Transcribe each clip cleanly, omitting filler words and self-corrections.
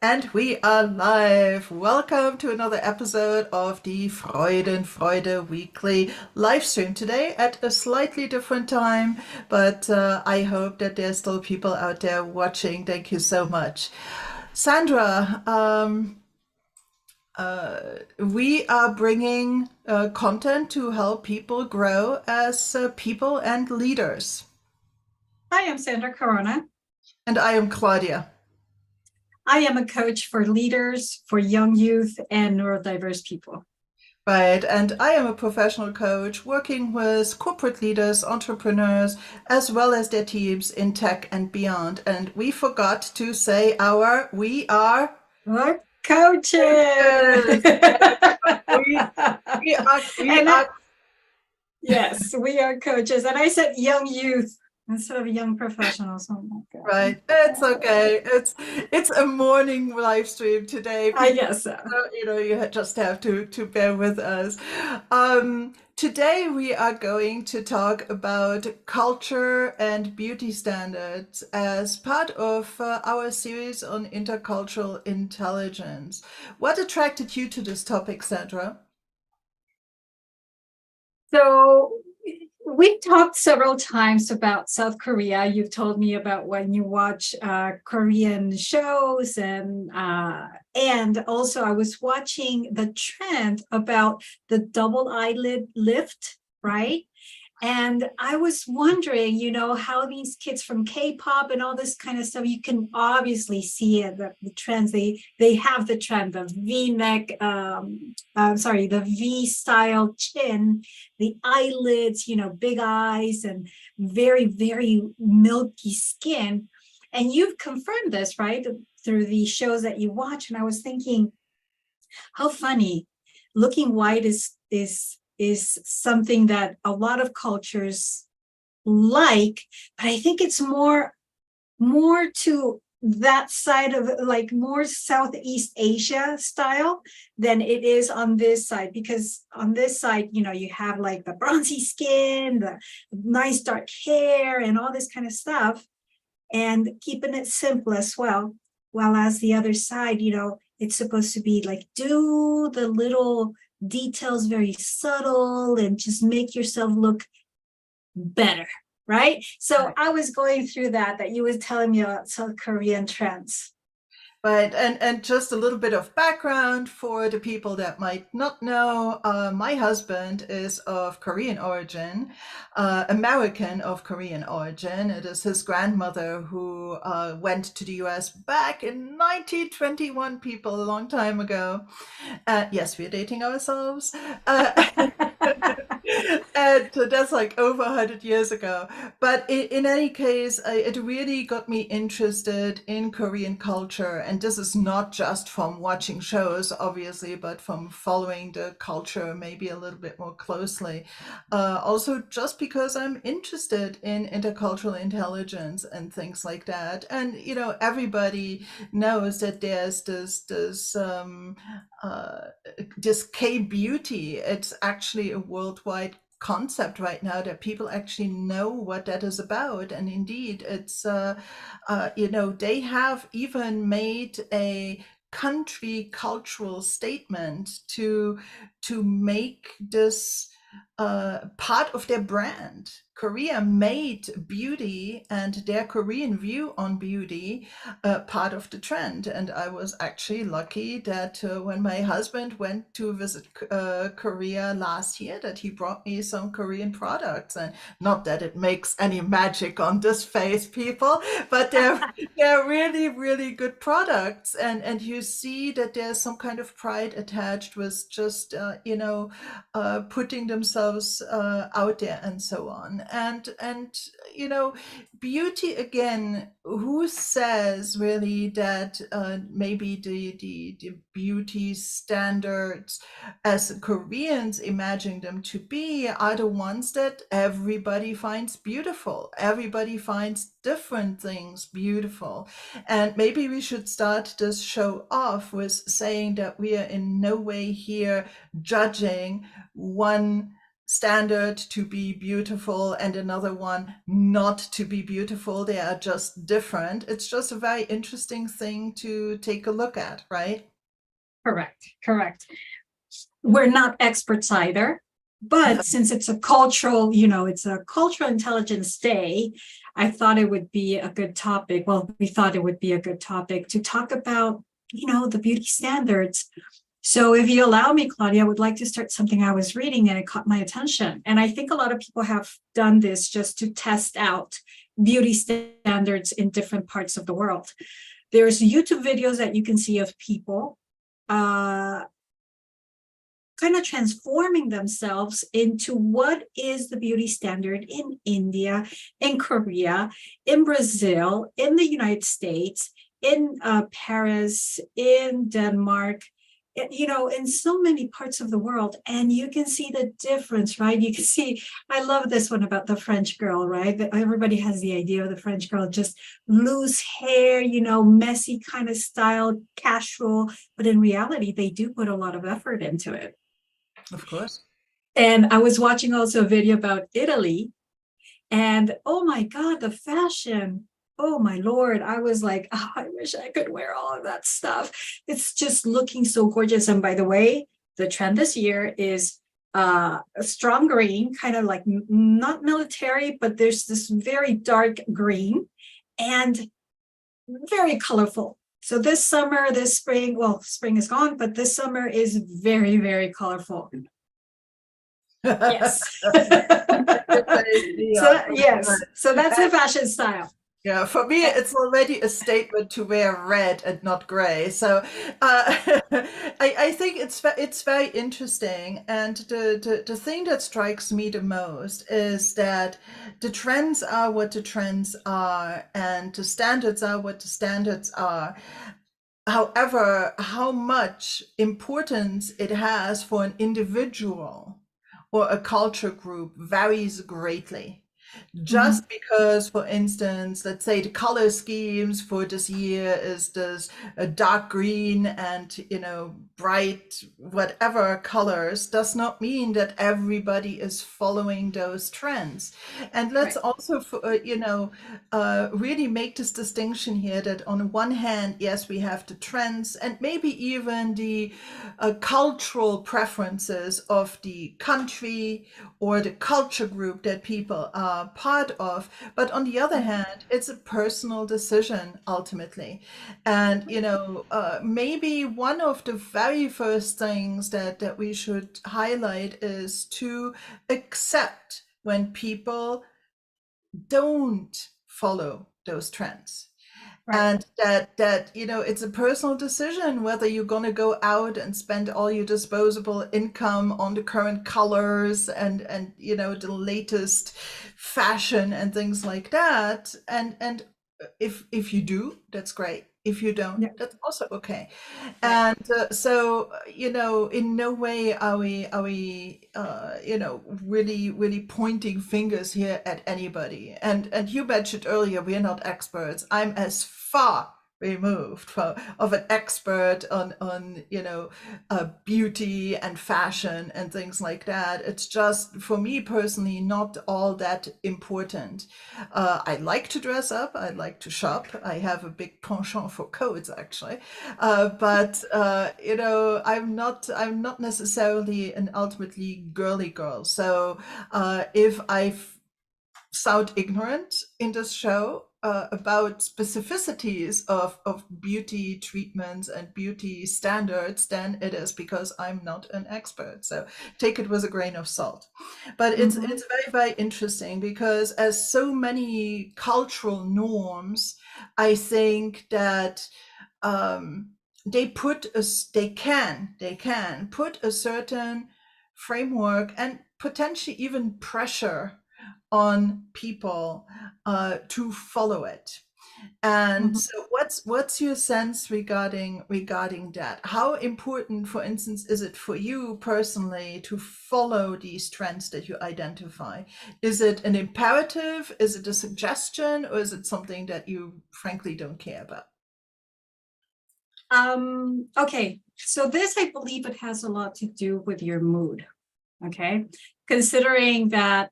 And we are live. Welcome to another episode of the FreudenFreude weekly live stream today at a slightly different time, but I hope that there's still people out there watching. Thank you so much. Sandra, we are bringing content to help people grow as people and leaders. Hi, I'm Sandra Corona. And I am Claudia. I am a coach for leaders, for young youth, and neurodiverse people. Right. And I am a professional coach working with corporate leaders, entrepreneurs, as well as their teams in tech and beyond. And we forgot to say we are We're coaches. we, we and are yes, we are coaches. And I said young youth instead of young professionals. Oh my right. God. It's okay. It's a morning live stream today. I People, guess so. you just have to bear with us. Today we are going to talk about culture and beauty standards as part of our series on intercultural intelligence. What attracted you to this topic, Sandra? So we've talked several times about South Korea. You've told me about when you watch Korean shows, and also I was watching the trend about the double eyelid lift, right? And I was wondering, how these kids from K-pop and all this kind of stuff, you can obviously see it, the trends. They have the trend, the V-neck, the V-style chin, the eyelids, big eyes, and very, very milky skin. And you've confirmed this, right, through the shows that you watch. And I was thinking, how funny. Looking white is something that a lot of cultures like, but I think it's more to that side of like more Southeast Asia style than it is on this side, because on this side, you have like the bronzy skin, the nice dark hair, and all this kind of stuff, and keeping it simple as well. While as the other side, it's supposed to be like do the little details very subtle and just make yourself look better, right? So I was going through that you was telling me about South Korean trends. Right, and just a little bit of background for the people that might not know. My husband is of Korean origin, American of Korean origin. It is his grandmother who went to the US back in 1921, people, a long time ago. Yes, we're dating ourselves. And that's like over 100 years ago. But in any case, it really got me interested in Korean culture. And this is not just from watching shows, obviously, but from following the culture maybe a little bit more closely. Also, just because I'm interested in intercultural intelligence and things like that. And, everybody knows that there's this K beauty. It's actually a worldwide concept right now that people actually know what that is about. And indeed, it's they have even made a country cultural statement to make this part of their brand. Korea made beauty and their Korean view on beauty part of the trend. And I was actually lucky that when my husband went to visit Korea last year, that he brought me some Korean products. And not that it makes any magic on this face, people, but they're really, really good products. And you see that there's some kind of pride attached with just, putting themselves out there and so on. And beauty again. Who says really that maybe the beauty standards as Koreans imagine them to be are the ones that everybody finds beautiful. Everybody finds different things beautiful. And maybe we should start this show off with saying that we are in no way here judging one standard to be beautiful and another one not to be beautiful. They are just different. It's just a very interesting thing to take a look at, right? Correct, correct. We're not experts either, but since it's a cultural, it's a cultural intelligence day, I thought it would be a good topic. Well, we thought it would be a good topic to talk about, the beauty standards. So if you allow me, Claudia, I would like to start something I was reading and it caught my attention. And I think a lot of people have done this just to test out beauty standards in different parts of the world. There's YouTube videos that you can see of people uh, kind of transforming themselves into what is the beauty standard in India, in Korea, in Brazil, in the United States, in Paris, in Denmark, in so many parts of the world. And you can see the difference, right? You can see, I love this one about the French girl, right? Everybody has the idea of the French girl, just loose hair, messy kind of style, casual. But in reality, they do put a lot of effort into it. Of course. And I was watching also a video about Italy, and oh my God, the fashion. Oh my Lord. I was like, oh, I wish I could wear all of that stuff. It's just looking so gorgeous. And by the way, the trend this year is a strong green, kind of like not military, but there's this very dark green and very colorful. So this summer, this spring, well, spring is gone, but this summer is very, very colorful. Yes. So yes, so that's the fashion style. Yeah, for me, it's already a statement to wear red and not gray. So I think it's very interesting. And the thing that strikes me the most is that the trends are what the trends are, and the standards are what the standards are. However, how much importance it has for an individual or a culture group varies greatly. Mhm. Just because, for instance, let's say the color schemes for this year is this dark green and, bright whatever colors, does not mean that everybody is following those trends. And let's Right. also, really make this distinction here that on the one hand, yes, we have the trends and maybe even the cultural preferences of the country or the culture group that people are part of. But on the other hand, it's a personal decision ultimately. And, maybe one of the very first things that we should highlight is to accept when people don't follow those trends. Right. And that it's a personal decision whether you're going to go out and spend all your disposable income on the current colors and the latest fashion and things like that. And if you do, that's great. If you don't, Yeah. that's also okay. Right. And so in no way are we really really pointing fingers here at anybody. And you mentioned earlier, we are not experts. I'm as far removed of an expert on beauty and fashion and things like that. It's just, for me personally, not all that important. I like to dress up. I like to shop. I have a big penchant for coats, actually. But I'm not necessarily an ultimately girly girl. So if I sound ignorant in this show about specificities of beauty treatments and beauty standards, then it is because I'm not an expert. So take it with a grain of salt. But it's Mhm. it's very, very interesting because as so many cultural norms, I think that um, they can put a certain framework and potentially even pressure on people to follow it. And Mhm. so what's your sense regarding that? How important, for instance, is it for you personally to follow these trends that you identify? Is it an imperative? Is it a suggestion? Or is it something that you frankly don't care about? Okay, so this, I believe it has a lot to do with your mood. Okay. Considering that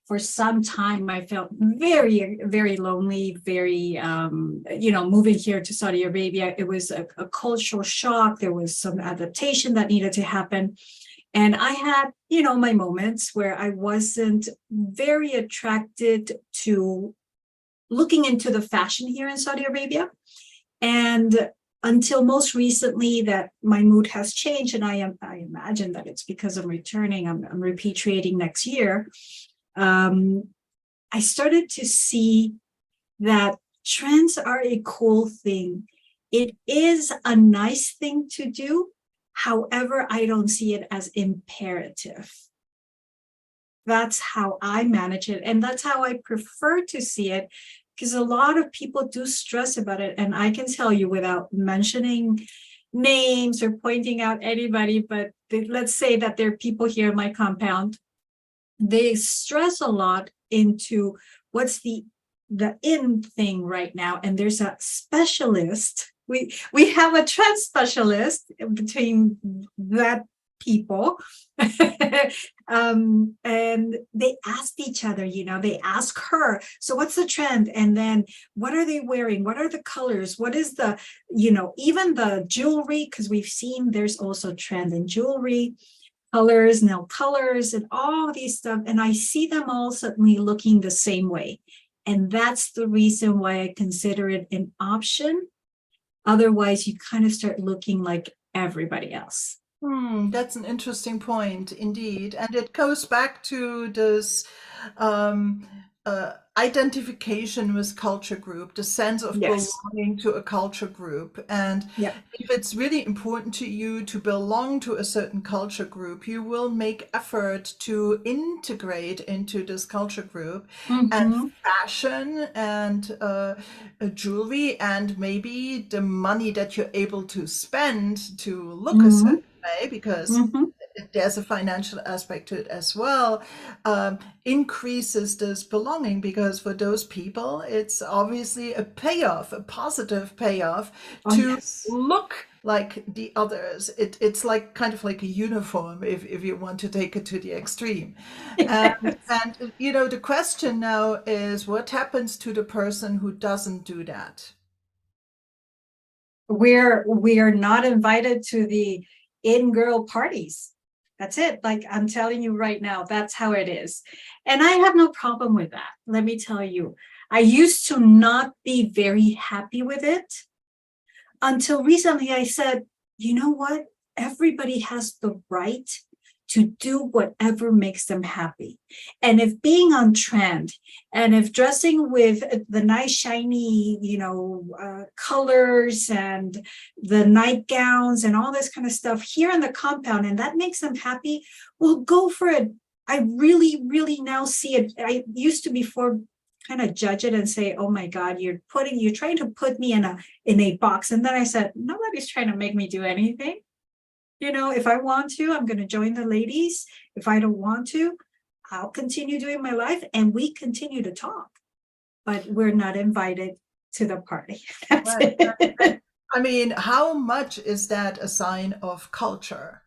for some time I felt very, very lonely, very, moving here to Saudi Arabia, it was a cultural shock. There was some adaptation that needed to happen. And I had, my moments where I wasn't very attracted to looking into the fashion here in Saudi Arabia. And until most recently that my mood has changed, and I imagine that it's because I'm returning, I'm repatriating next year. um, I started to see that trends are a cool thing. It is a nice thing to do. However, I don't see it as imperative. That's how I manage it. And that's how I prefer to see it, because a lot of people do stress about it. And I can tell you without mentioning names or pointing out anybody, but let's say that there are people here in my compound, they stress a lot into what's the in thing right now. And there's a specialist. We have a trend specialist between that people. And they asked each other, they ask her, so what's the trend? And then what are they wearing? What are the colors? What is the, even the jewelry? Because we've seen there's also trend in jewelry, colors, nail colors, and all these stuff. And I see them all suddenly looking the same way. And that's the reason why I consider it an option. Otherwise, you kind of start looking like everybody else. That's an interesting point indeed. And it goes back to this um, identification with culture group, the sense of Yes. belonging to a culture group. And Yeah. if it's really important to you to belong to a certain culture group, you will make effort to integrate into this culture group. And Mm-hmm. fashion and jewelry and maybe the money that you're able to spend to look a Mm-hmm. certain way, because Mm-hmm. there's a financial aspect to it as well, increases this belonging, because for those people it's obviously a payoff, a positive payoff, Oh, to yes. look like the others. It's like kind of like a uniform, if you want to take it to the extreme. Yes. And the question now is, what happens to the person who doesn't do that? We are not invited to the in-girl parties. That's it. Like I'm telling you right now, that's how it is. And I have no problem with that. Let me tell you. I used to not be very happy with it until recently. I said, you know what? Everybody has the right to do whatever makes them happy. And if being on trend and if dressing with the nice, shiny, colors and the nightgowns and all this kind of stuff here in the compound, and that makes them happy, well, go for it. I really, really now see it. I used to before kind of judge it and say, oh my God, you're trying to put me in a box. And then I said, nobody's trying to make me do anything. If I want to, I'm going to join the ladies. If I don't want to, I'll continue doing my life and we continue to talk, but we're not invited to the party. That's Right. it. I mean, how much is that a sign of culture?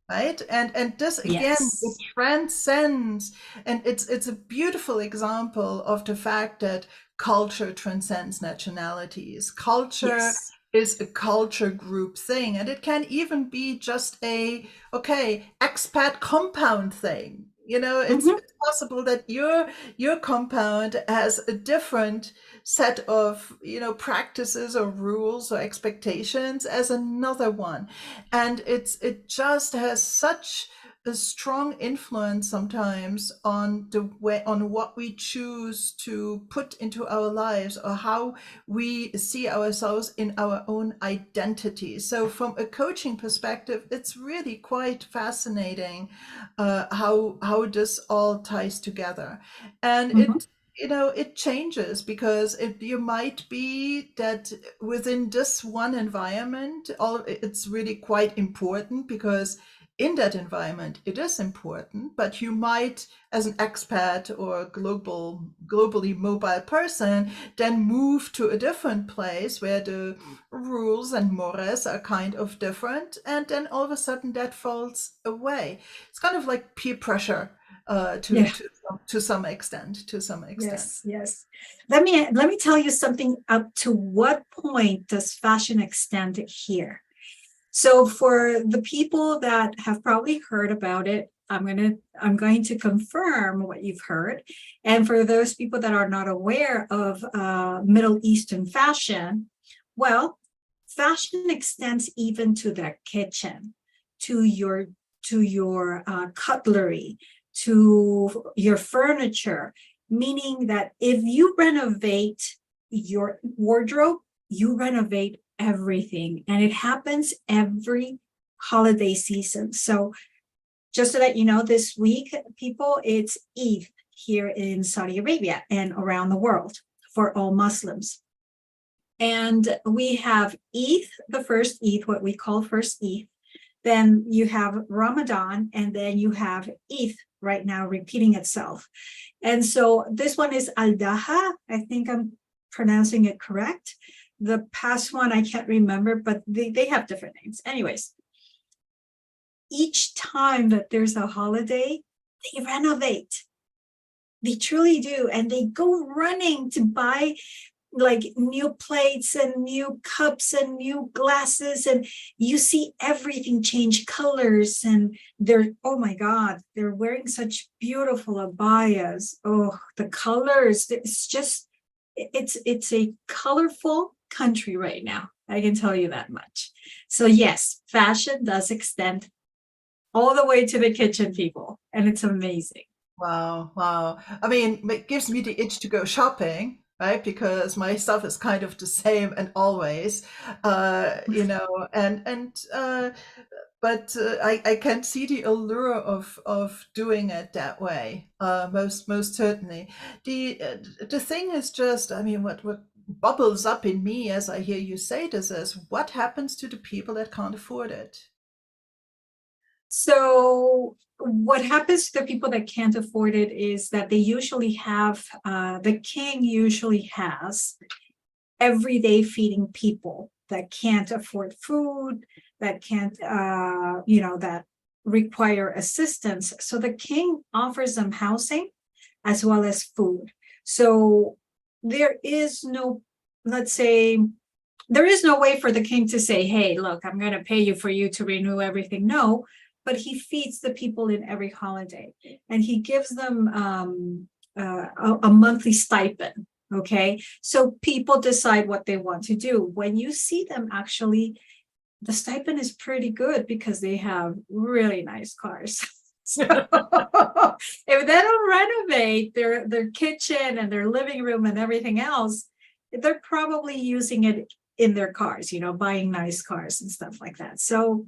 Right? And this again, it Yes. transcends, and it's a beautiful example of the fact that culture transcends nationalities. Culture Yes. is a culture group thing, and it can even be just a, okay, expat compound thing. Mm-hmm. It's possible that your compound has a different set of practices or rules or expectations as another one, and it just has such a strong influence sometimes on the way, on what we choose to put into our lives, or how we see ourselves in our own identity. So from a coaching perspective, it's really quite fascinating, how this all ties together. And Mm-hmm. it changes, because you might be that within this one environment, it's really quite important, because in that environment, it is important, but you might, as an expat or globally mobile person, then move to a different place where the rules and mores are kind of different, and then all of a sudden that falls away. It's kind of like peer pressure, Yeah. to some extent. To some extent. Yes, yes. Let me tell you something. Up to what point does fashion extend here? So for the people that have probably heard about it, I'm going to confirm what you've heard. And for those people that are not aware of Middle Eastern fashion, well, fashion extends even to the kitchen, to your cutlery, to your furniture, meaning that if you renovate your wardrobe, you renovate everything, and it happens every holiday season. So just so that you know, this week, people, it's Eid here in Saudi Arabia and around the world for all Muslims. And we have Eid, the first Eid, what we call first Eid. Then you have Ramadan, and then you have Eid right now repeating itself. And so this one is Al-Daha. I think I'm pronouncing it correct. The past one, I can't remember, but they have different names. Anyways, each time that there's a holiday, they renovate. They truly do. And they go running to buy like new plates and new cups and new glasses, and you see everything change colors, and they're, oh my god, they're wearing such beautiful abayas. Oh, the colors, it's just, it's a colorful country right now, I can tell you that much. So yes, fashion does extend all the way to the kitchen, people, and it's amazing. Wow, wow. I mean, it gives me the itch to go shopping, right? Because my stuff is kind of the same and always, but I can see the allure of doing it that way. Most certainly. The thing is just, I mean, what bubbles up in me as I hear you say this is, what happens to the people that can't afford it? So what happens to the people that can't afford it is that they usually have, the king usually has everyday feeding people that can't afford food, that can't, that require assistance. So the king offers them housing as well as food. So there is no, let's say, there is no way for the king to say, hey, look, I'm going to pay you for you to renew everything. No, but he feeds the people in every holiday, and he gives them a monthly stipend. Okay. So people decide what they want to do. When you see them, actually, the stipend is pretty good because they have really nice cars. So if they don't renovate their kitchen and their living room and everything else, they're probably using it in their cars, buying nice cars and stuff like that. So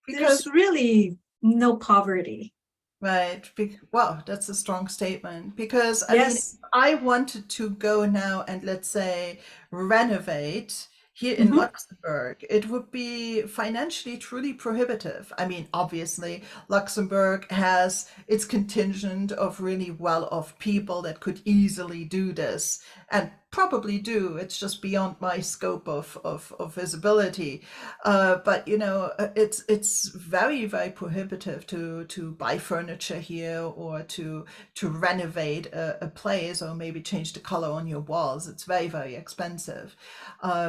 there's Because really no poverty. right. Wow, that's a strong statement. Because, I mean, if Yes. I wanted to go now and let's say renovate here in Mhm. Luxembourg, it would be financially truly prohibitive. I mean, obviously, Luxembourg has its contingent of really well-off people that could easily do this and probably do. It's just beyond my scope of visibility. But it's very, very prohibitive to buy furniture here or to renovate a place or maybe change the color on your walls. It's very, very expensive,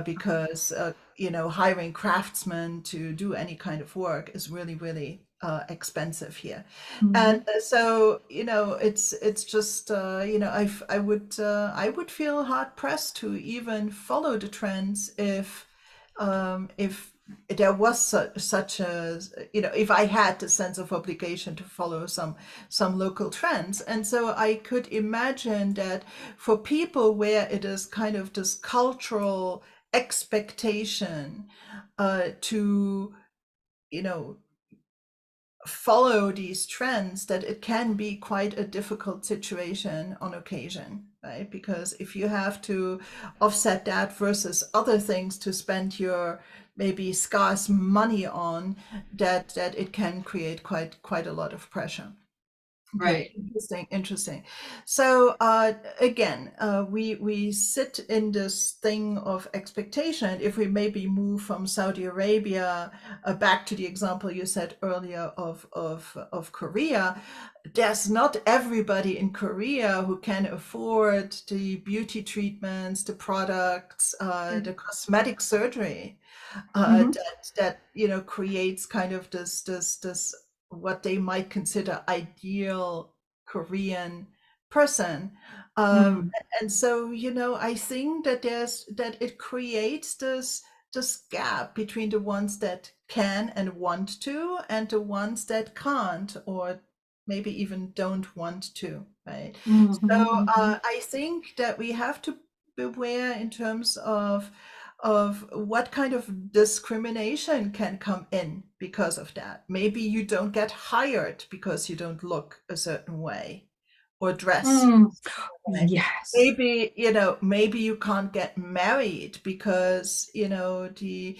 because hiring craftsmen to do any kind of work is really, really expensive here. And Mhm. so it's just I would feel hard pressed to even follow the trends if there was such a if I had the sense of obligation to follow some local trends. And so I could imagine that for people where it is kind of this cultural expectation to you know follow these trends, that it can be quite a difficult situation on occasion, right? Because if you have to offset that versus other things to spend your maybe scarce money on, that it can create quite a lot of pressure. Okay, Right. interesting, interesting. So again, we sit in this thing of expectation. If we maybe move from Saudi Arabia back to the example you said earlier of Korea, there's not everybody in Korea who can afford the beauty treatments, the products, the cosmetic surgery Mm-hmm. that creates kind of this what they might consider ideal Korean person. Um, Mm. and so I think that it creates this gap between the ones that can and want to, and the ones that can't, or maybe even don't want to, right? So Mm-hmm. I think that we have to beware in terms of what kind of discrimination can come in because of that. Maybe you don't get hired because you don't look a certain way or dress Mm. way. Yes. Maybe you can't get married because the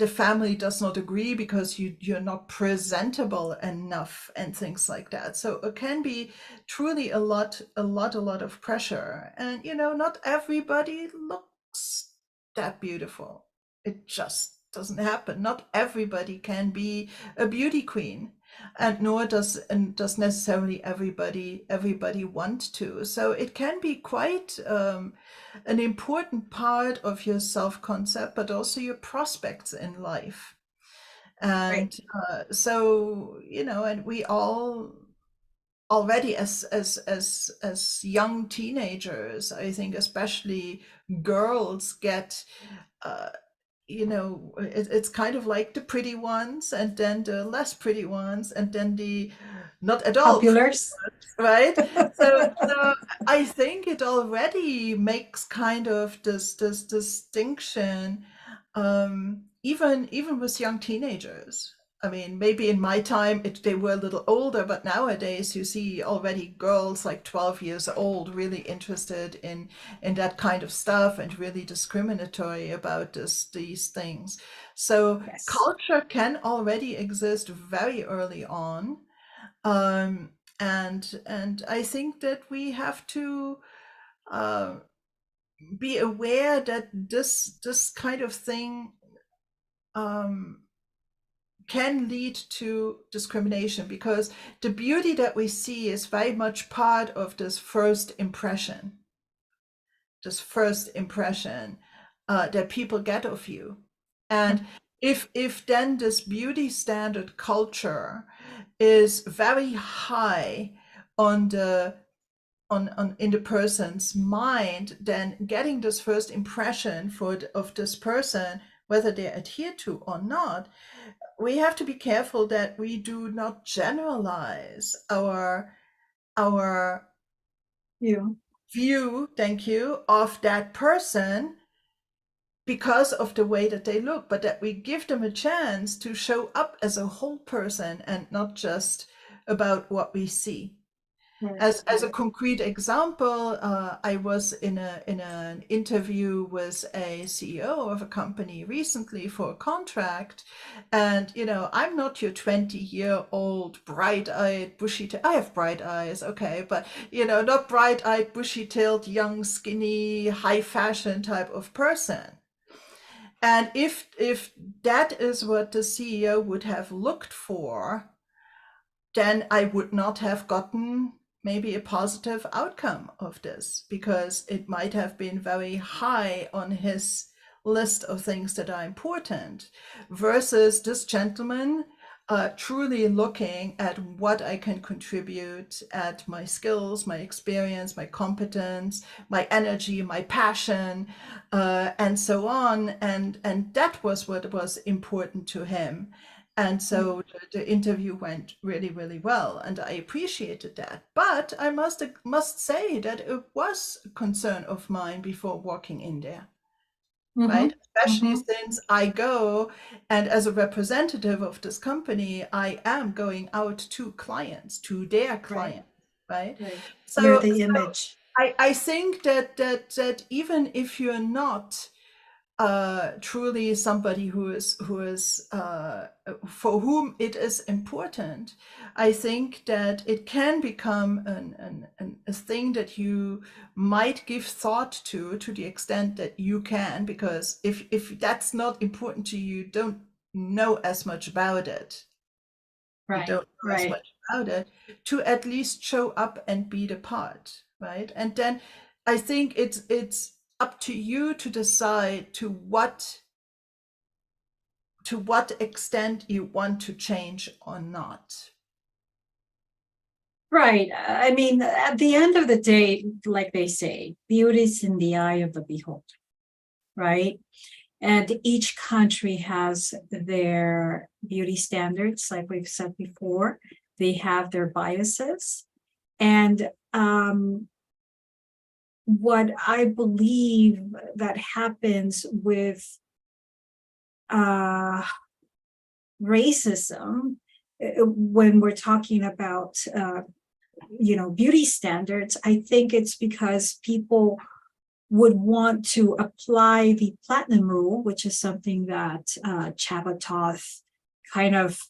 family does not agree because you're not presentable enough and things like that. So it can be truly a lot of pressure. And not everybody looks that beautiful. It just doesn't happen. Not everybody can be a beauty queen, and nor does necessarily everybody want to. So it can be quite an important part of your self-concept, but also your prospects in life. Right. And so and we all already as young teenagers, I think especially girls get uh, it's kind of like the pretty ones, and then the less pretty ones, and then the not at all pretty Populars. ones, right? So I think it already makes kind of this distinction, even with young teenagers. I mean, maybe in my time they were a little older, but nowadays you see already girls like 12 years old really interested in that kind of stuff and really discriminatory about these things. So Yes. culture can already exist very early on, um, and I think that we have to uh, be aware that this kind of thing um, can lead to discrimination, because the beauty that we see is very much part of this first impression that people get of you. And if then this beauty standard culture is very high on the on in the person's mind, then getting this first impression of this person, whether they adhere to or not, we have to be careful that we do not generalize our You. view, thank you, of that person because of the way that they look, but that we give them a chance to show up as a whole person and not just about what we see. Right. As a concrete example, I was in an interview with a CEO of a company recently for a contract, and I'm not your 20-year-old bright-eyed, I have bright eyes, okay, but not bright-eyed, bushy-tailed, young, skinny, high fashion type of person. And if that is what the CEO would have looked for, then I would not have gotten maybe a positive outcome of this, because it might have been very high on his list of things that are important, versus this gentleman truly looking at what I can contribute, at my skills, my experience, my competence, my energy, my passion, and so on. And that was what was important to him. And so the interview went really, really well, and I appreciated that. But I must say that it was a concern of mine before walking in there. Mm-hmm. right? Especially Mm-hmm. since I go and as a representative of this company, I am going out to clients, to their Right. clients, right? Right. You're So the image. I think that even if you're not truly somebody who is for whom it is important, I think that it can become a thing that you might give thought to the extent that you can, because if that's not important to you, don't know as much about it. You Right. don't know as Right. much about it, to at least show up and be the part, right? And then I think it's up to you to decide to what extent you want to change or not. Right. I mean, at the end of the day, like they say, beauty is in the eye of the beholder, right? And each country has their beauty standards, like we've said before. They have their biases. And what I believe that happens with uh, racism, when we're talking about beauty standards, I think it's because people would want to apply the platinum rule, which is something that Chabatoth kind of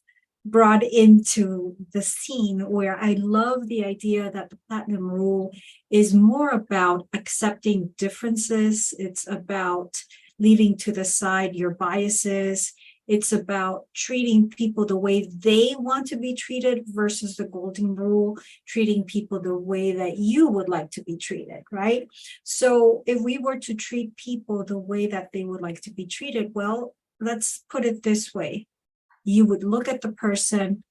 brought into the scene, where I love the idea that the platinum rule is more about accepting differences. It's about leaving to the side your biases. It's about treating people the way they want to be treated versus the golden rule, treating people the way that you would like to be treated, right? So if we were to treat people the way that they would like to be treated, well, let's put it this way. You would look at the person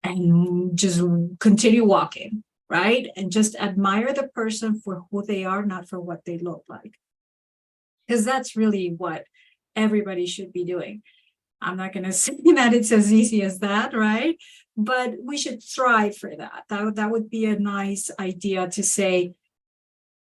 and just continue walking, right? And just admire the person for who they are, not for what they look like. Because that's really what everybody should be doing. I'm not going to say that it's as easy as that, right? But we should strive for that. That would be a nice idea to say,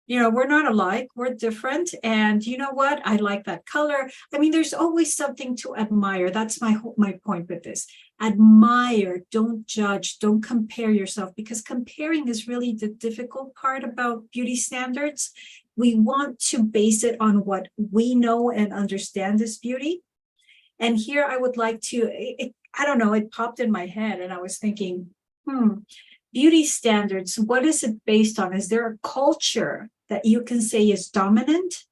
we're not alike, we're different. And you know what? I like that color. I mean, there's always something to admire. That's my point with this. Admire, don't judge, don't compare yourself, because comparing is really the difficult part about beauty standards. We want to base it on what we know and understand as beauty. And here I would like to, I don't know, it popped in my head and I was thinking, beauty standards, what is it based on? Is there a culture that you can say is dominant?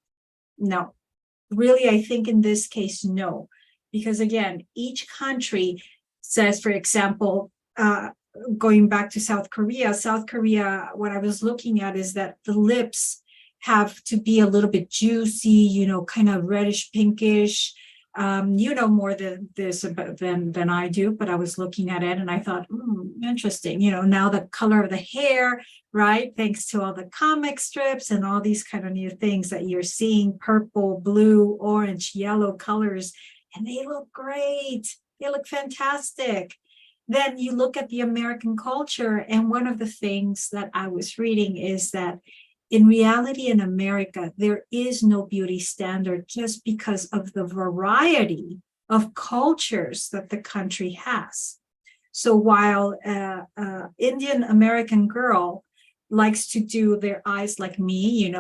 No. Really, I think in this case, no. Because again, each country says, for example, going back to South Korea, what I was looking at is that the lips have to be a little bit juicy, kind of reddish, pinkish. You know more than this about than I do, but I was looking at it and I thought, interesting. Now the color of the hair, right? Thanks to all the comic strips and all these kind of new things that you're seeing, purple, blue, orange, yellow colors, and they look great. They look fantastic. Then you look at the American culture, and one of the things that I was reading is that in reality, in America, there is no beauty standard just because of the variety of cultures that the country has. So while Indian American girl likes to do their eyes like me,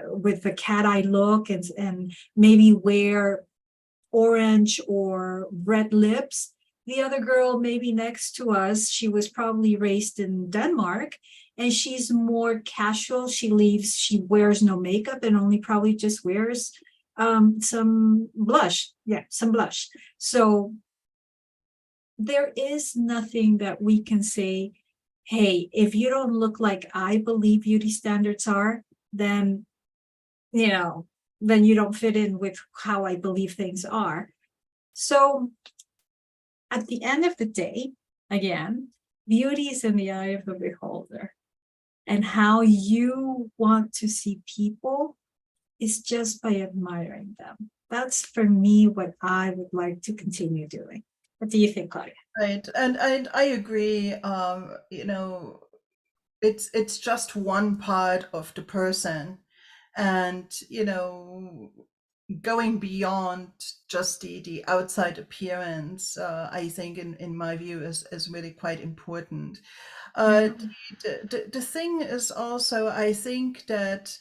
with the cat eye look, and maybe wear orange or red lips. The other girl, maybe next to us, she was probably raised in Denmark, and she's more casual. She wears no makeup and only probably just wears some blush. Yeah, some blush. So there is nothing that we can say, hey, if you don't look like I believe beauty standards are, then, then you don't fit in with how I believe things are. So at the end of the day, again, beauty is in the eye of the beholder. And how you want to see people is just by admiring them. That's for me what I would like to continue doing. What do you think, Claudia? Right. And I agree. It's just one part of the person. And, going beyond just the outside appearance, I think, in my view, is really quite important. Uh, Yeah. the thing is also, I think that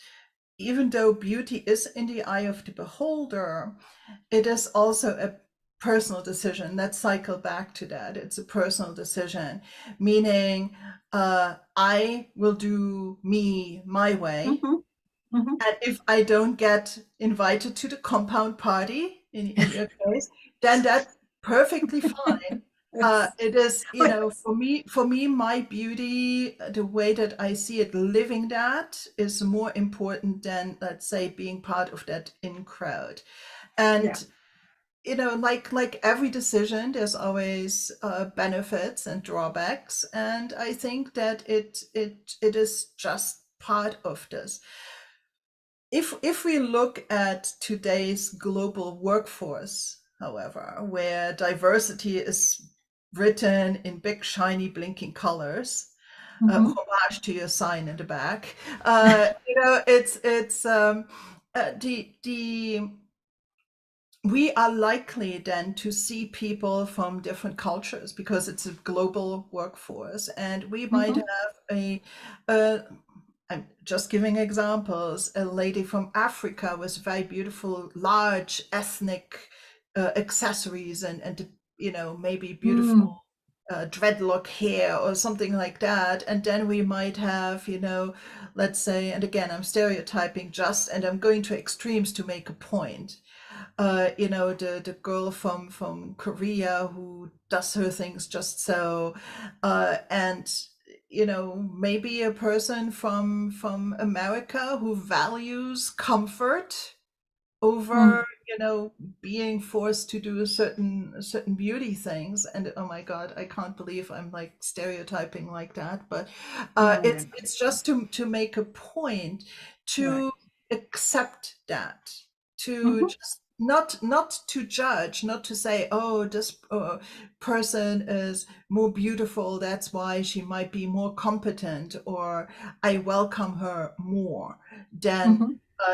even though beauty is in the eye of the beholder, it is also a personal decision. Let's cycle back to that. It's a personal decision, meaning I will do me my way. Hmm. Hmm. And if I don't get invited to the compound party, in your case, then that's perfectly fine. Yes. It is, Oh, yes. for me, my beauty, the way that I see it, living that is more important than, let's say, being part of that in crowd. Yeah. And like every decision, there's always benefits and drawbacks, and I think that it is just part of this. If we look at today's global workforce, however, where diversity is written in big, shiny, blinking colors, Hmm. homage to your sign in the back, it's the we are likely then to see people from different cultures because it's a global workforce, and we might Hmm. have a I'm just giving examples, a lady from Africa with very beautiful large ethnic accessories and maybe beautiful Mm. dreadlock hair or something like that. And then we might have, let's say, and again, I'm stereotyping just, and I'm going to extremes to make a point, the girl from Korea who does her things just so, and maybe a person from America who values comfort over Mm. being forced to do certain beauty things. And oh my god, I can't believe I'm like stereotyping like that, but No, you're it's just to make a point, right. to accept that, to Hmm. just not to judge, not to say, oh, this person is more beautiful, that's why she might be more competent, or I welcome her more than Hmm.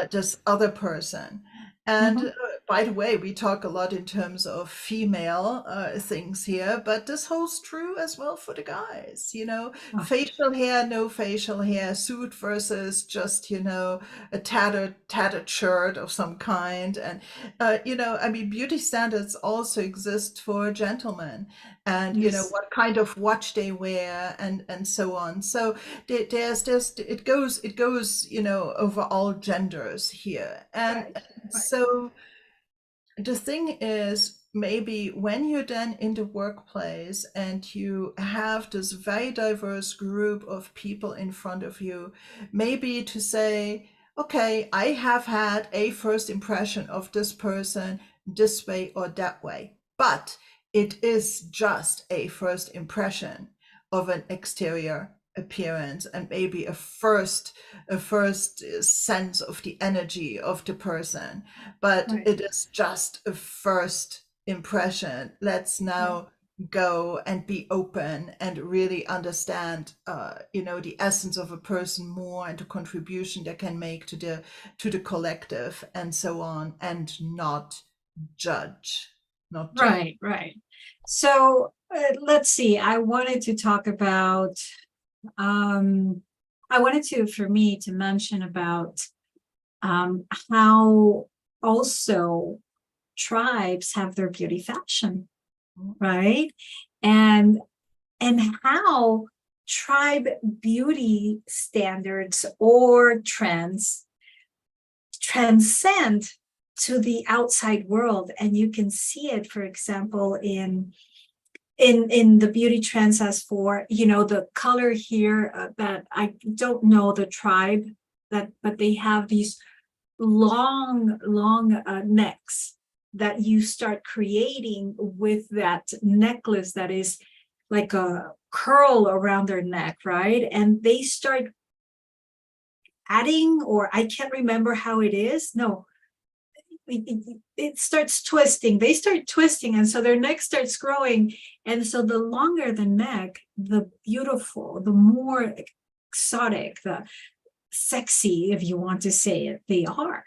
this other person. And Hmm. by the way, we talk a lot in terms of female things here, but this holds true as well for the guys. Oh, Facial hair, no facial hair, suit versus just, a tattered shirt of some kind. And, I mean, beauty standards also exist for gentlemen, and, yes. what kind of watch they wear, and so on. So there's it goes over all genders here. And Right. Right. so the thing is, maybe when you're then in the workplace and you have this very diverse group of people in front of you, maybe to say, okay, I have had a first impression of this person this way or that way, but it is just a first impression of an exterior appearance, and maybe a first sense of the energy of the person, but Right. it is just a first impression. Let's Yeah. now go and be open and really understand, the essence of a person more, and the contribution they can make to the collective, and so on, and not judge. Right. Right. So let's see. I wanted to talk about. Um, I wanted to, for me, to mention about how also tribes have their beauty fashion, right? And and how tribe beauty standards or trends transcend to the outside world. And you can see it, for example, in the beauty trends, as for the color here, that I don't know the tribe, that but they have these long necks that you start creating with that necklace that is like a curl around their neck, right? And they start adding, or I can't remember how it is. No, it starts twisting. They start twisting, and so their neck starts growing. And so the longer the neck, the beautiful, the more exotic, the sexy, if you want to say it, they are.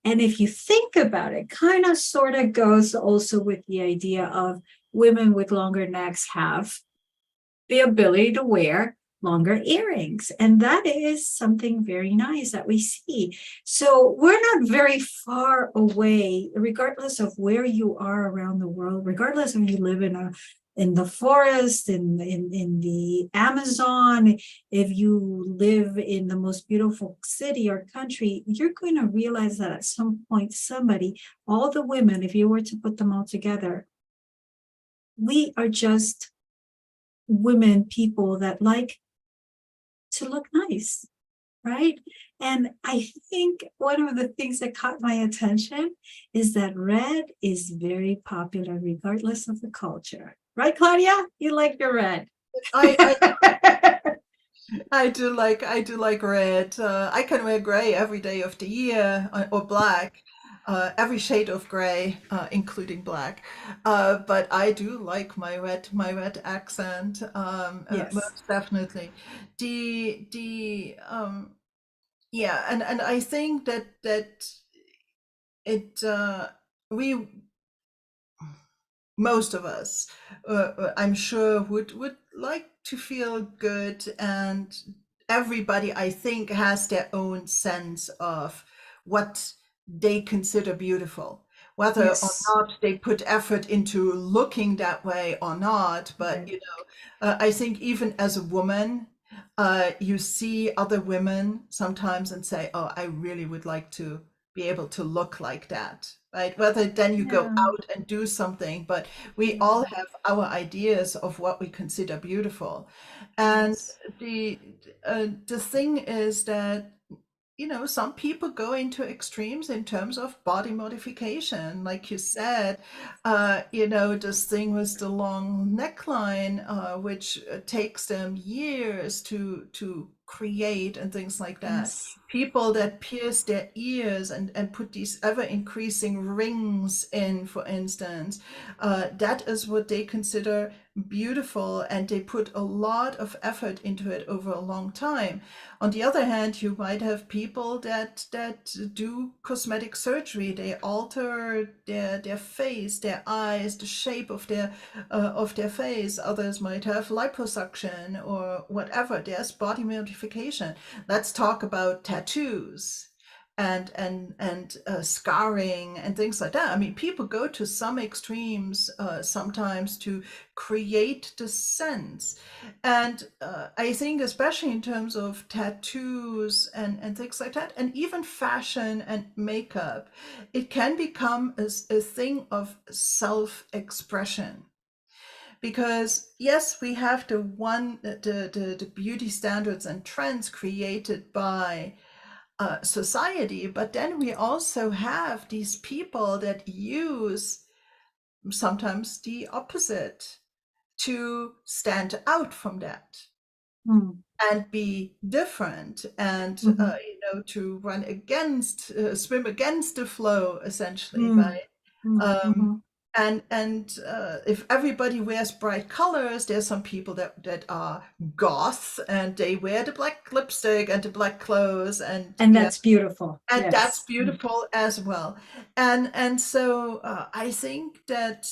And if you think about it, kind of sort of goes also with the idea of women with longer necks have the ability to wear longer earrings. And that is something very nice that we see. So we're not very far away, regardless of where you are around the world, regardless if you live in the forest, in the Amazon, if you live in the most beautiful city or country, you're going to realize that at some point, somebody, all the women, if you were to put them all together, we are just women, people that like to look nice, right? And I think one of the things that caught my attention is that red is very popular regardless of the culture. Right, Claudia? You like your red. I I do like red. I can wear gray every day of the year, or black, every shade of gray, including black. But I do like my red accent, Yes. most definitely. The Yeah, and I think that it we most of us, I'm sure, would like to feel good, and everybody, I think, has their own sense of what they consider beautiful, whether or Yes. not they put effort into looking that way or not. But Right. I think even as a woman, you see other women sometimes and say, "Oh, I really would like to be able to look like that." Right? Whether then you go Yeah. out and do something, but we all Yeah. have our ideas of what we consider beautiful. And Yes. the thing is that, some people go into extremes in terms of body modification. Like you said, this thing with the long neckline, which takes them years to create, and things like that. Yes. People that pierce their ears and put these ever increasing rings in, for instance, that is what they consider beautiful, and they put a lot of effort into it over a long time. On the other hand, you might have people that do cosmetic surgery. They alter their face, their eyes, the shape of their face. Others might have liposuction or whatever. There's body modification. Let's talk about tattoos and scarring and things like that. I mean, people go to some extremes sometimes to create the sense. And I think, especially in terms of tattoos and things like that, and even fashion and makeup, it can become a thing of self-expression. Because yes, we have the beauty standards and trends created by society, but then we also have these people that use sometimes the opposite to stand out from that Mm. and be different, and Mm-hmm. to swim against the flow, essentially, Mm. right? Mm. um, Mm-hmm. and if everybody wears bright colors, there's some people that are goth, and they wear the black lipstick and the black clothes, and And yeah, that's beautiful. and that's Yes. Mm. beautiful as well. And so I think that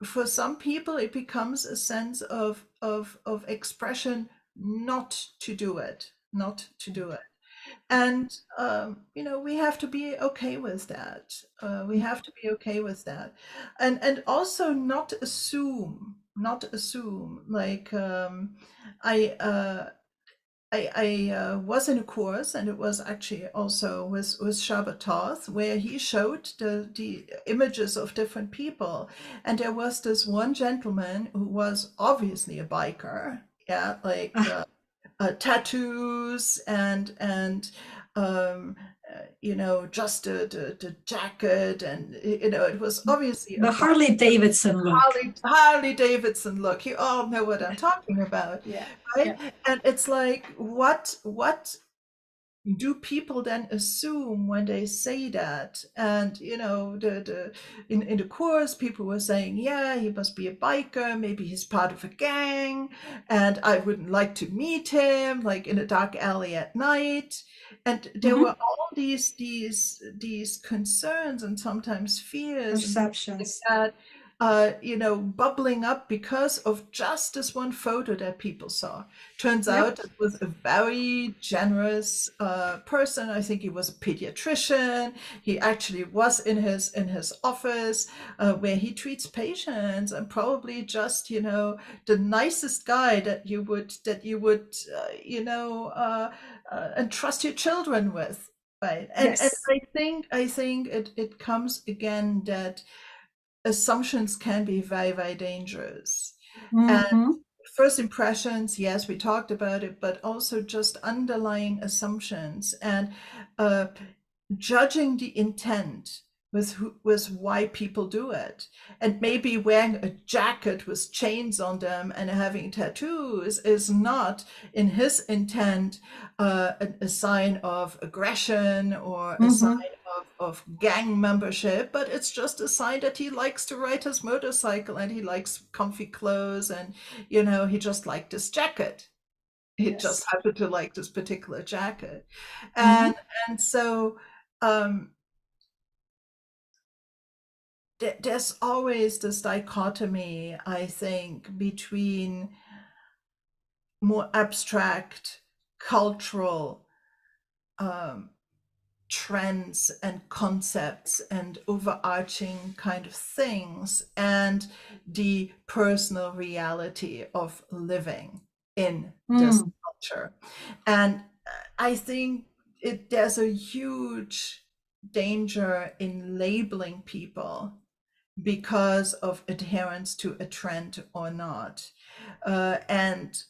for some people it becomes a sense of expression not to do it, and we have to be okay with that. We have to be okay with that, and also not assume, like, I was in a course, and it was actually also with Shabbat, where he showed the images of different people, and there was this one gentleman who was obviously a biker, yeah, like tattoos and um, just the jacket, and it was obviously a The biker. Harley Davidson look. Harley Davidson look. You all know what I'm talking about, Yeah. right? Yeah. And it's like, what do people then assume when they say that? And in the course, people were saying, yeah, he must be a biker, maybe he's part of a gang, and I wouldn't like to meet him, like in a dark alley at night. And there Hmm. were all these concerns and sometimes fears and things like Perceptions. that, bubbling up because of just this one photo that people saw. Turns Yep. out it was a very generous person. I think he was a pediatrician. He actually was in his office where he treats patients, and probably just the nicest guy that you would entrust your children with, right? And Yes. I think it comes again that assumptions can be very, very dangerous. And Hmm. first impressions, yes, we talked about it, but also just underlying assumptions and uh, judging the intent with why people do it. And maybe wearing a jacket with chains on them and having tattoos is not in his intent a sign of aggression or a sign Hmm. of gang membership, but it's just a sign that he likes to ride his motorcycle and he likes comfy clothes, and he just liked this jacket. He just Yes. happened to like this particular jacket. Hmm. And so um, there's always this dichotomy, I think, between more abstract cultural um, trends and concepts and overarching kind of things and the personal reality of living in this Mm. culture. And I think there's a huge danger in labeling people because of adherence to a trend or not. And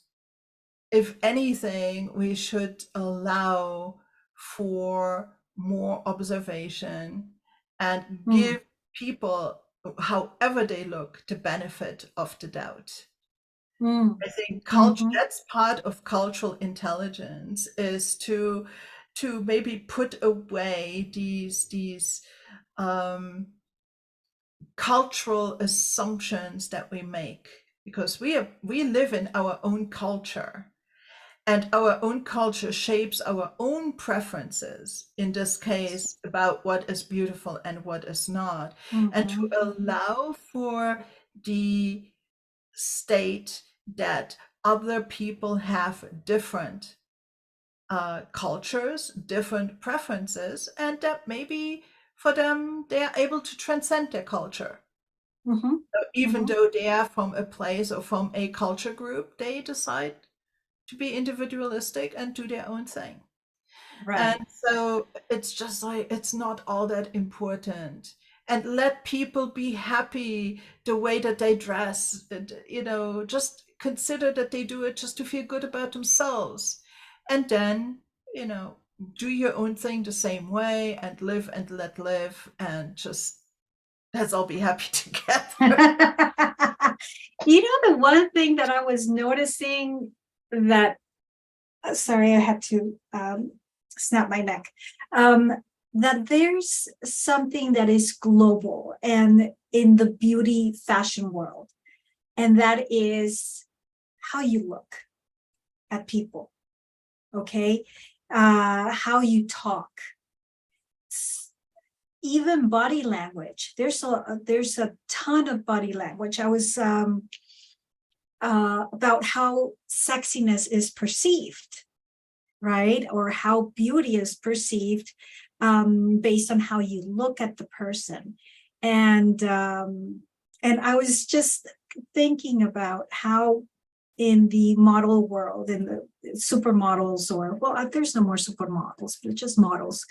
if anything, we should allow for more observation and Mm. give people, however they look, the benefit of the doubt. Mm. I think culture, Hmm. that's part of cultural intelligence, is to maybe put away these cultural assumptions that we make, because we live in our own culture, and our own culture shapes our own preferences, in this case about what is beautiful and what is not. And to Hmm. allow for the state that other people have different cultures, different preferences, and that maybe for them they are able to transcend their culture. Hmm. Even Hmm. though they are from a place or from a culture group, they decide to be individualistic and do their own thing. And Right. so it's just like, it's not all that important. And let people be happy the way that they dress. And, just consider that they do it just to feel good about themselves. And then, you know, do your own thing the same way and live and let live, and just let's all be happy together. The one thing that I was noticing that, sorry, I had to snap my neck, um, that there's something that is global and in the beauty fashion world, and that is how you look at people, okay? How you talk, even body language. There's a ton of body language. I was about how sexiness is perceived, right? Or how beauty is perceived based on how you look at the person. And I was just thinking about how in the model world, in the supermodels, or well, there's no more supermodels, but just models,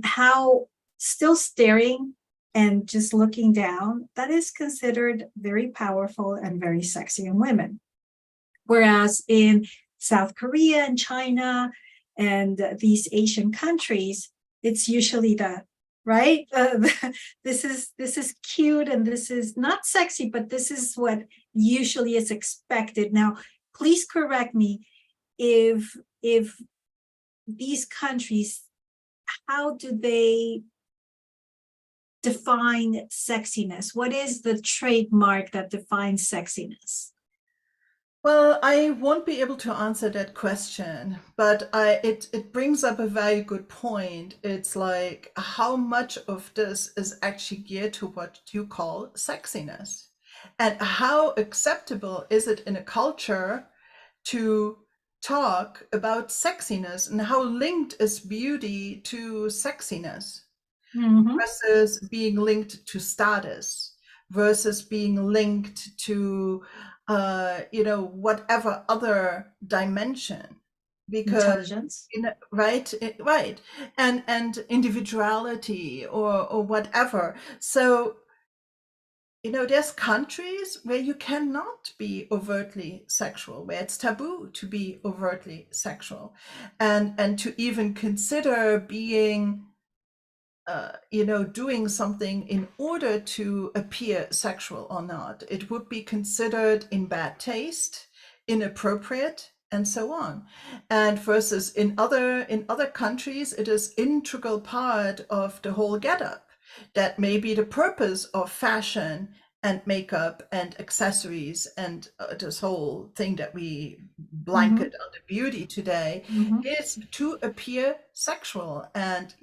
how still staring and just looking down, that is considered very powerful and very sexy in women. Whereas in South Korea and China and these Asian countries, it's usually the right. This is cute and this is not sexy, but this is what usually is expected. Now, please correct me if these countries, how do they define sexiness? What is the trademark that defines sexiness? Well, I won't be able to answer that question, but it brings up a very good point. It's like how much of this is actually geared to what you call sexiness, and how acceptable is it in a culture to talk about sexiness, and how linked is beauty to sexiness Mm-hmm. versus being linked to status versus being linked to whatever other dimension, because Intelligence. right, and individuality or whatever. So there's countries where you cannot be overtly sexual, where it's taboo to be overtly sexual, and to even consider being doing something in order to appear sexual or not. It would be considered in bad taste, inappropriate, and so on. And versus in other countries, it is integral part of the whole getup. That may be the purpose of fashion and makeup and accessories and this whole thing that we Mm-hmm. blanket under beauty today Mm-hmm. is to appear sexual. And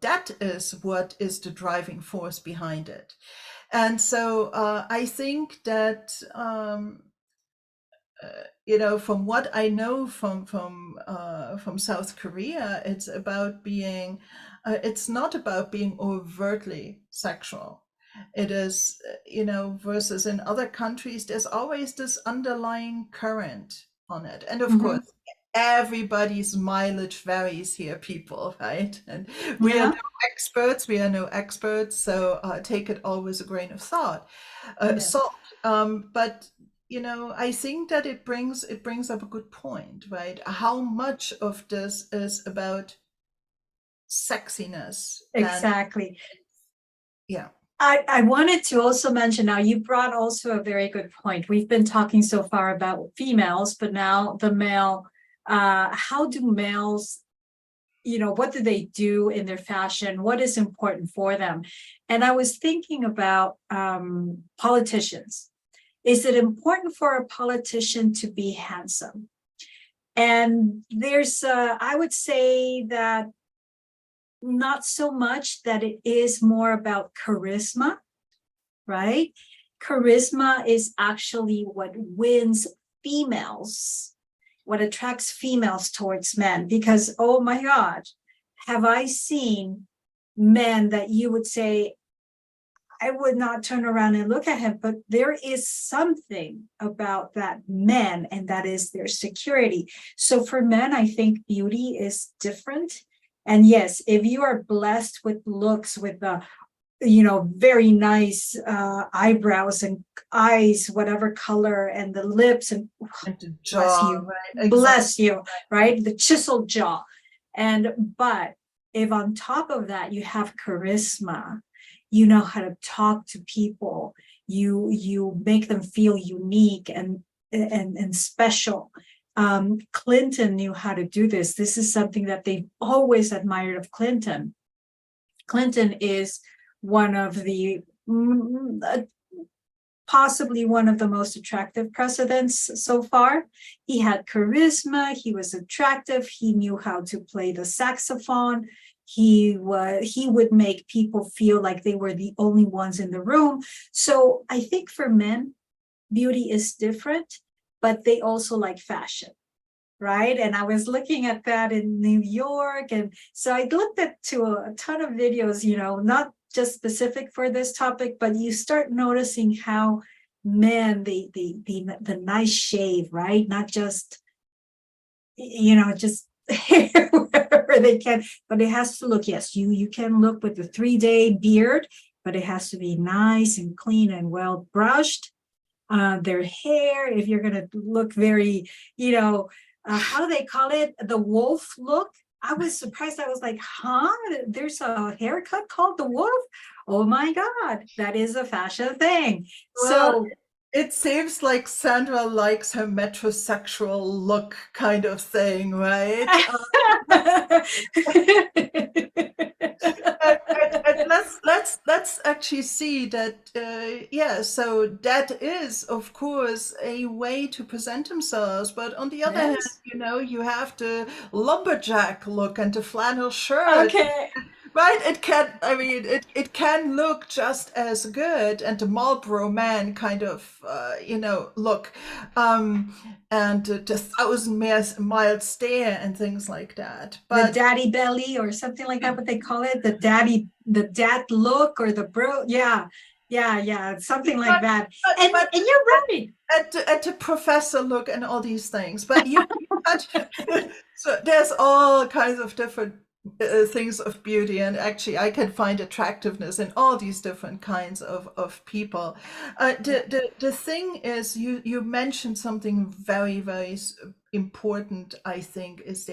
that is what is the driving force behind it. And so I think that from what I know from South Korea, it's not about being overtly sexual. It is, versus in other countries, there's always this underlying current on it. And of Mm-hmm. course, everybody's mileage varies here, people, right? And Yeah. we are no experts, so take it all with a grain of Yes. salt. But I think that it brings up a good point, right? How much of this is about sexiness and Exactly. yeah. I wanted to also mention now, you brought also a very good point. We've been talking so far about females, but now the male, how do males, what do they do in their fashion? What is important for them? And I was thinking about politicians. Is it important for a politician to be handsome? And I would say that not so much, that it is more about charisma, right? Charisma is actually what wins females, what attracts females towards men. Because, oh my God, have I seen men that you would say, I would not turn around and look at him, but there is something about that men, and that is their security. So for men, I think beauty is different. And yes, if you are blessed with looks, with the very nice eyebrows and eyes, whatever color, and the lips, and And the bless jaw, you, right? Exactly. bless you, right? The chiseled jaw. But if on top of that you have charisma, you know how to talk to people, you make them feel unique and special. Clinton knew how to do this. This is something that they've always admired of Clinton. Clinton is one of the possibly one of the most attractive presidents so far. He had charisma, he was attractive, he knew how to play the saxophone. He would make people feel like they were the only ones in the room. So I think for men, beauty is different, but they also like fashion, right? And I was looking at that in New York. And so I looked at to a ton of videos, not just specific for this topic, but you start noticing how men, the nice shave, right? Not just, just wherever they can, but it has to look, yes, you can look with the 3-day beard, but it has to be nice and clean and well brushed. Their hair, if you're going to look very, how do they call it? The wolf look. I was surprised. I was like, huh? There's a haircut called the wolf? Oh my God, that is a fashion thing. Well, So, it seems like Sandra likes her metrosexual look kind of thing, right? And let's actually see that yeah, so that is of course a way to present themselves, but on the other hand, Yes. you know, you have the lumberjack look and the flannel shirt. Okay. Right, it can, I mean, it can look just as good, and the Marlboro Man kind of, you know, look, um, and the thousand mile stare and things like that. The But daddy belly or something like that, what they call it, the dad look or the bro. Yeah. Yeah. Yeah. Something like but that. but And you're right. at the professor look and all these things. But you had so there's all kinds of different things of beauty, and actually, I can find attractiveness in all these different kinds of people. Yeah. The thing is, you mentioned something very important. I think is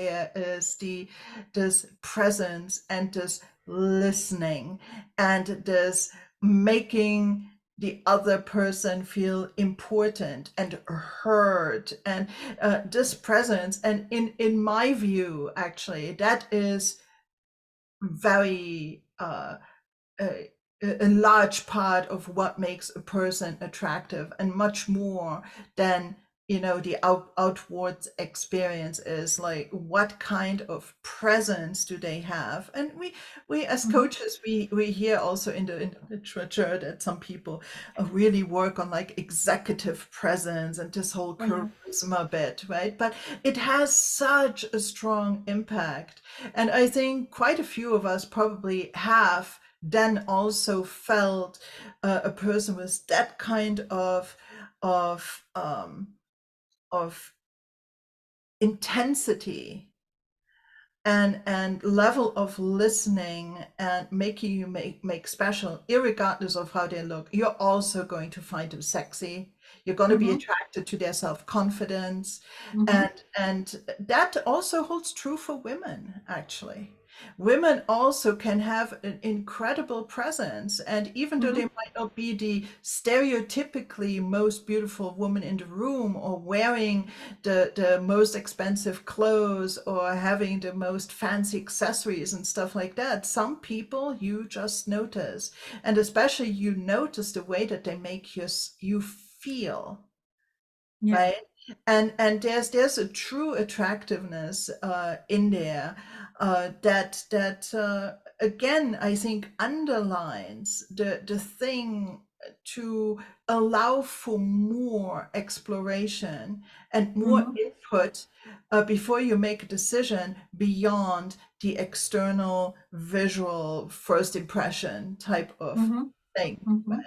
this presence and this listening and this making the other person feel important and heard, and this presence, and in my view actually that is very a, a large part of what makes a person attractive, and much more than, you know, the outwards experience is like what kind of presence do they have. And we as Mhm. coaches, we hear also in the literature that some people really work on like executive presence and this whole Oh, yeah. charisma bit, right? But it has such a strong impact, and I think quite a few of us probably have then also felt a person with that kind of of intensity and level of listening and making you make special, irregardless of how they look. You're also going to find them sexy. You're going to be Mm-hmm. attracted to their self-confidence, Mm-hmm. and that also holds true for women, actually. Women also can have an incredible presence, and even though they Mm-hmm. might not be the stereotypically most beautiful woman in the room, or wearing the most expensive clothes, or having the most fancy accessories and stuff like that, some people you just notice, and especially you notice the way that they make you feel, Yeah. right? And there's a true attractiveness in there that again, I think underlines the thing to allow for more exploration and more Mm-hmm. input before you make a decision beyond the external visual first impression type of Mm-hmm. thing. Mm-hmm.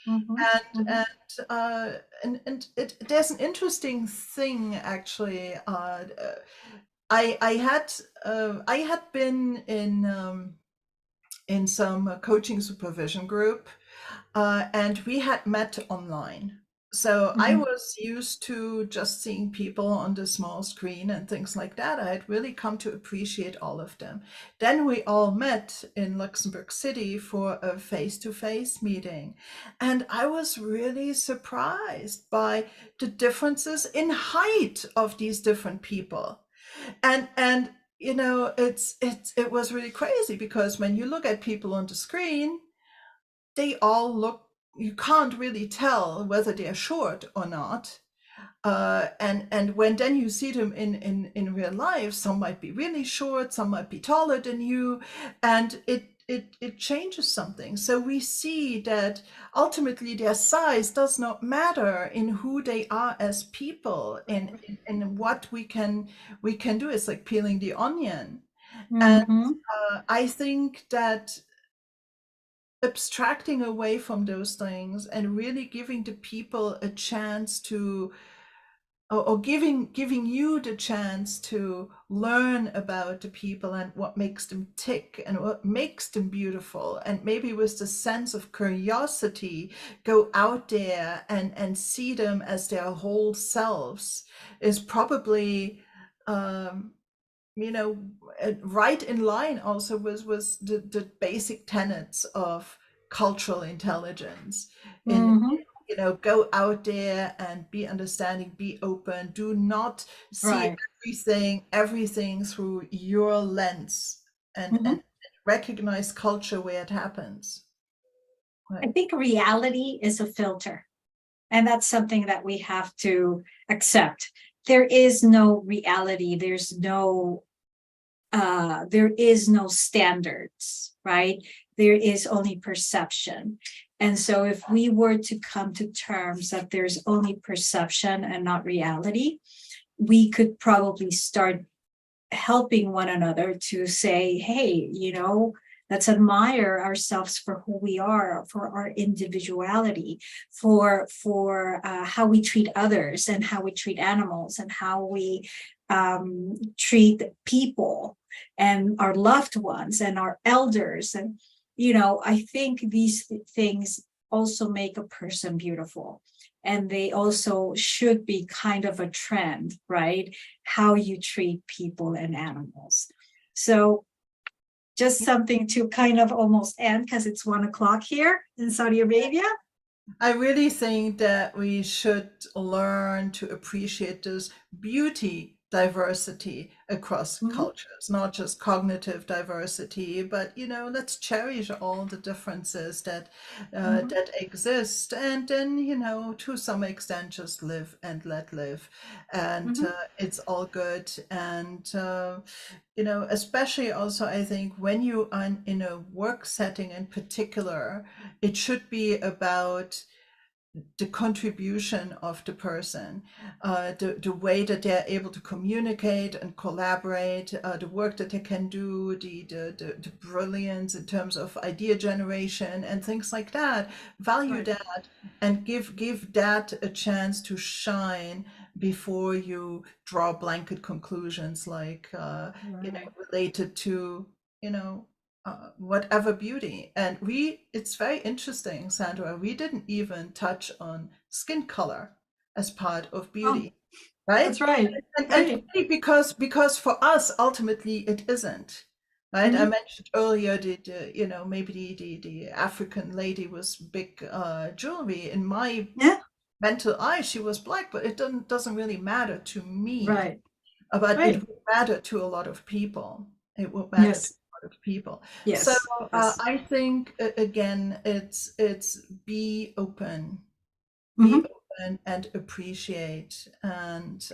Mm-hmm. and Mm-hmm. and there's an interesting thing actually. I had been in some coaching supervision group, and we had met online. So I Mm-hmm. was used to just seeing people on the small screen and things like that. I had really come to appreciate all of them. Then we all met in Luxembourg City for a face-to-face meeting. And I was really surprised by the differences in height of these different people. And you know, it was really crazy, because when you look at people on the screen, they all look, you can't really tell whether they're short or not. And when then you see them in real life, some might be really short, some might be taller than you, and it changes something. So we see that ultimately their size does not matter in who they are as people, in what we can do. It's like peeling the onion. And Mm-hmm. I think that abstracting away from those things and really giving the people a chance to, or giving you the chance to learn about the people and what makes them tick and what makes them beautiful, and maybe with the sense of curiosity go out there and see them as their whole selves, is probably um you know, right in line also with the basic tenets of cultural intelligence in Mm-hmm. go out there and be understanding, be open. Do not see Right. everything through your lens, and Mhm. recognize culture where it happens. I Right. think reality is a filter, and that's something that we have to accept. There is no reality. There is no standards, right? There is only perception. And so if we were to come to terms that there's only perception and not reality, we could probably start helping one another to say, hey, let's admire ourselves for who we are, for our individuality, for how we treat others and how we treat animals and how we treat people and our loved ones and our elders. And I think these things also make a person beautiful, and they also should be kind of a trend, right? How you treat people and animals. So just something to kind of almost end, because it's 1 o'clock here in Saudi Arabia. I really think that we should learn to appreciate this beauty diversity across Mhm, cultures, not just cognitive diversity, but let's cherish all the differences mhm, that exist, and then to some extent just live and let live, and mhm. it's all good. And especially also I think when you are in a work setting in particular, it should be about the contribution of the person, the way that they're able to communicate and collaborate, the work that they can do, the brilliance in terms of idea generation and things like that. Value Right, that and give that a chance to shine before you draw blanket conclusions like right. related to you know whatever beauty. And it's very interesting, Sandra, we didn't even touch on skin color as part of Oh, beauty, right? that's right. And Right. really because for us, ultimately, it isn't. Right? I Mhm. mentioned earlier maybe the African lady was big jewelry. In my Yeah. mental eye, she was black, but it doesn't really matter to me. Right. But it Right. will matter to a lot of people. It will matter to Yes. a lot of people. So Yes. Yes. I think again, it's be open, be Mhm. open and appreciate, and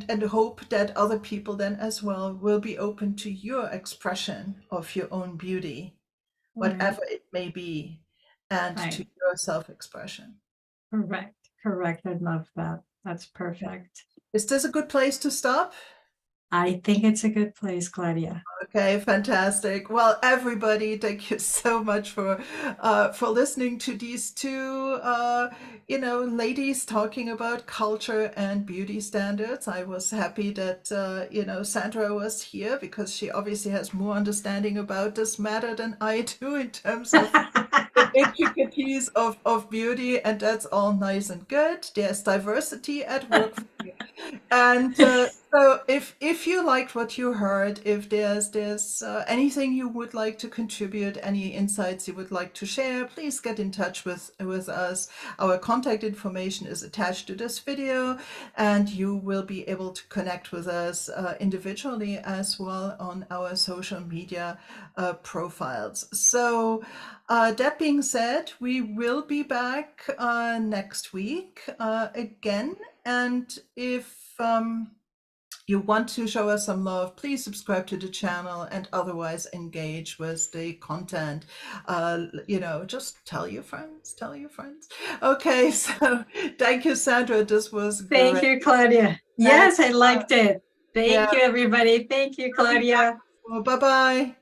and hope that other people then as well will be open to your expression of your own beauty, Right. whatever it may be, and to Right. your self-expression. Correct. Correct. I love that. That's perfect. Is this a good place to stop? I think it's a good place, Claudia. Okay, fantastic. Well, everybody, thank you so much for listening to these two ladies talking about culture and beauty standards. I was happy that Sandra was here because she obviously has more understanding about this matter than I do in terms of the intricacies of beauty, and that's all nice and good. There's diversity at work. And so, if you liked what you heard, if there's anything you would like to contribute, any insights you would like to share, please get in touch with us. Our contact information is attached to this video, and you will be able to connect with us individually as well on our social media profiles. So, that being said, we will be back next week again. And if you want to show us some love, please subscribe to the channel and otherwise engage with the content. Just tell your friends, tell your friends. Okay, so thank you, Sandra. This was Thank great. you, Claudia. And Yes, I liked it. yeah, Thank you, everybody. Thank you, we'll be Claudia. back. Bye bye.